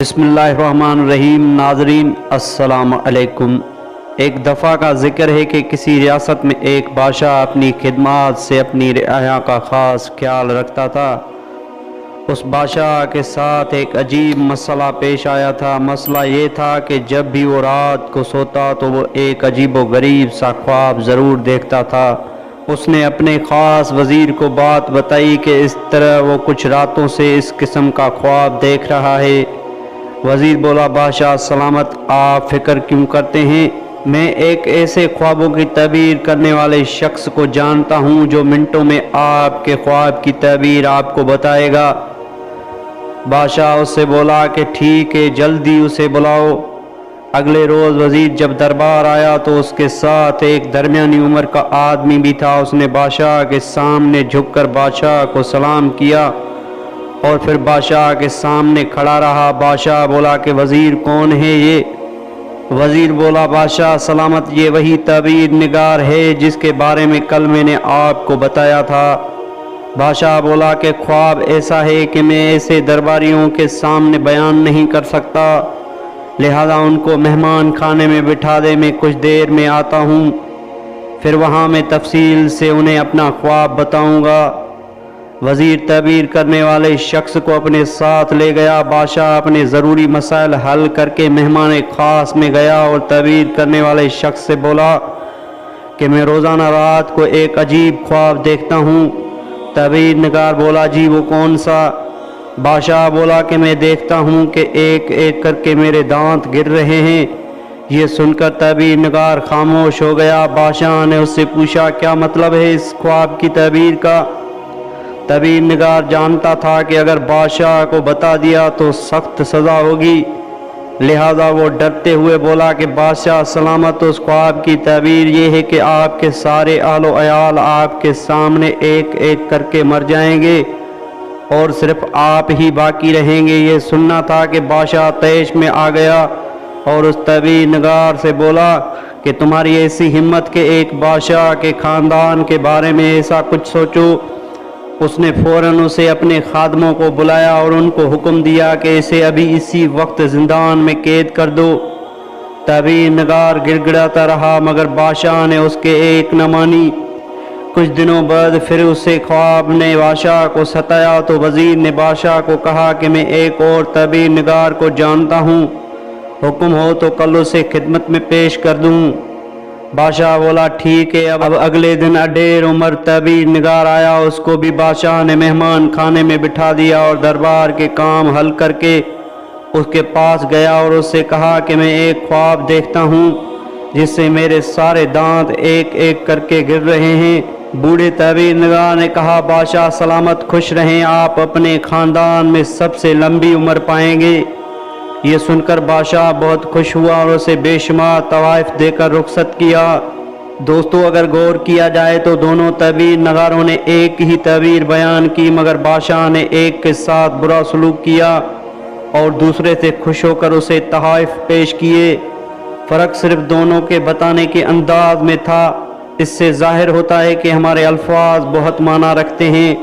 بسم اللہ الرحمن الرحیم۔ ناظرین السلام علیکم۔ ایک دفعہ کا ذکر ہے کہ کسی ریاست میں ایک بادشاہ اپنی خدمات سے اپنی رعایا کا خاص خیال رکھتا تھا۔ اس بادشاہ کے ساتھ ایک عجیب مسئلہ پیش آیا تھا۔ مسئلہ یہ تھا کہ جب بھی وہ رات کو سوتا تو وہ ایک عجیب و غریب سا خواب ضرور دیکھتا تھا۔ اس نے اپنے خاص وزیر کو بات بتائی کہ اس طرح وہ کچھ راتوں سے اس قسم کا خواب دیکھ رہا ہے۔ وزیر بولا، بادشاہ سلامت، آپ فکر کیوں کرتے ہیں؟ میں ایک ایسے خوابوں کی تعبیر کرنے والے شخص کو جانتا ہوں جو منٹوں میں آپ کے خواب کی تعبیر آپ کو بتائے گا۔ بادشاہ اس سے بولا کہ ٹھیک ہے، جلدی اسے بلاؤ۔ اگلے روز وزیر جب دربار آیا تو اس کے ساتھ ایک درمیانی عمر کا آدمی بھی تھا۔ اس نے بادشاہ کے سامنے جھک کر بادشاہ کو سلام کیا اور پھر بادشاہ کے سامنے کھڑا رہا۔ بادشاہ بولا کہ وزیر کون ہے یہ؟ وزیر بولا، بادشاہ سلامت، یہ وہی تعبیر نگار ہے جس کے بارے میں کل میں نے آپ کو بتایا تھا۔ بادشاہ بولا کہ خواب ایسا ہے کہ میں ایسے درباریوں کے سامنے بیان نہیں کر سکتا، لہذا ان کو مہمان خانے میں بٹھا دے، میں کچھ دیر میں آتا ہوں، پھر وہاں میں تفصیل سے انہیں اپنا خواب بتاؤں گا۔ وزیر تعبیر کرنے والے شخص کو اپنے ساتھ لے گیا۔ بادشاہ اپنے ضروری مسائل حل کر کے مہمان خاص میں گیا اور تعبیر کرنے والے شخص سے بولا کہ میں روزانہ رات کو ایک عجیب خواب دیکھتا ہوں۔ تعبیر نگار بولا، جی وہ کون سا؟ بادشاہ بولا کہ میں دیکھتا ہوں کہ ایک ایک کر کے میرے دانت گر رہے ہیں۔ یہ سن کر تعبیر نگار خاموش ہو گیا۔ بادشاہ نے اس سے پوچھا، کیا مطلب ہے اس خواب کی تعبیر کا؟ تعبیر نگار جانتا تھا کہ اگر بادشاہ کو بتا دیا تو سخت سزا ہوگی، لہذا وہ ڈرتے ہوئے بولا کہ بادشاہ سلامت، اس خواب کی تعبیر یہ ہے کہ آپ کے سارے اہل و عیال آپ کے سامنے ایک ایک کر کے مر جائیں گے اور صرف آپ ہی باقی رہیں گے۔ یہ سننا تھا کہ بادشاہ طیش میں آ گیا اور اس تعبیر نگار سے بولا کہ تمہاری ایسی ہمت کہ ایک بادشاہ کے خاندان کے بارے میں ایسا کچھ سوچو۔ اس نے فوراً اسے اپنے خادموں کو بلایا اور ان کو حکم دیا کہ اسے ابھی اسی وقت زندان میں قید کر دو۔ تعبیر نگار گڑ گڑاتا رہا مگر بادشاہ نے اس کے ایک نہ مانی۔ کچھ دنوں بعد پھر اسے خواب نے بادشاہ کو ستایا تو وزیر نے بادشاہ کو کہا کہ میں ایک اور تعبیر نگار کو جانتا ہوں، حکم ہو تو کل اسے خدمت میں پیش کر دوں۔ بادشاہ بولا، ٹھیک ہے۔ اب اگلے دن اڈیر عمر تعبیر نگار آیا۔ اس کو بھی بادشاہ نے مہمان خانے میں بٹھا دیا اور دربار کے کام حل کر کے اس کے پاس گیا اور اس سے کہا کہ میں ایک خواب دیکھتا ہوں جس سے میرے سارے دانت ایک ایک کر کے گر رہے ہیں۔ بوڑھے تعبیر نگار نے کہا، بادشاہ سلامت، خوش رہیں، آپ اپنے خاندان میں سب سے لمبی عمر پائیں گے۔ یہ سن کر بادشاہ بہت خوش ہوا اور اسے بے شمار تحائف دے کر رخصت کیا۔ دوستو، اگر غور کیا جائے تو دونوں تعبیر نگاروں نے ایک ہی تعبیر بیان کی، مگر بادشاہ نے ایک کے ساتھ برا سلوک کیا اور دوسرے سے خوش ہو کر اسے تحائف پیش کیے۔ فرق صرف دونوں کے بتانے کے انداز میں تھا۔ اس سے ظاہر ہوتا ہے کہ ہمارے الفاظ بہت معنی رکھتے ہیں،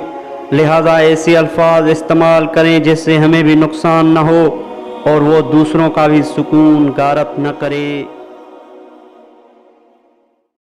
لہذا ایسے الفاظ استعمال کریں جس سے ہمیں بھی نقصان نہ ہو اور وہ دوسروں کا بھی سکون غارت نہ کرے۔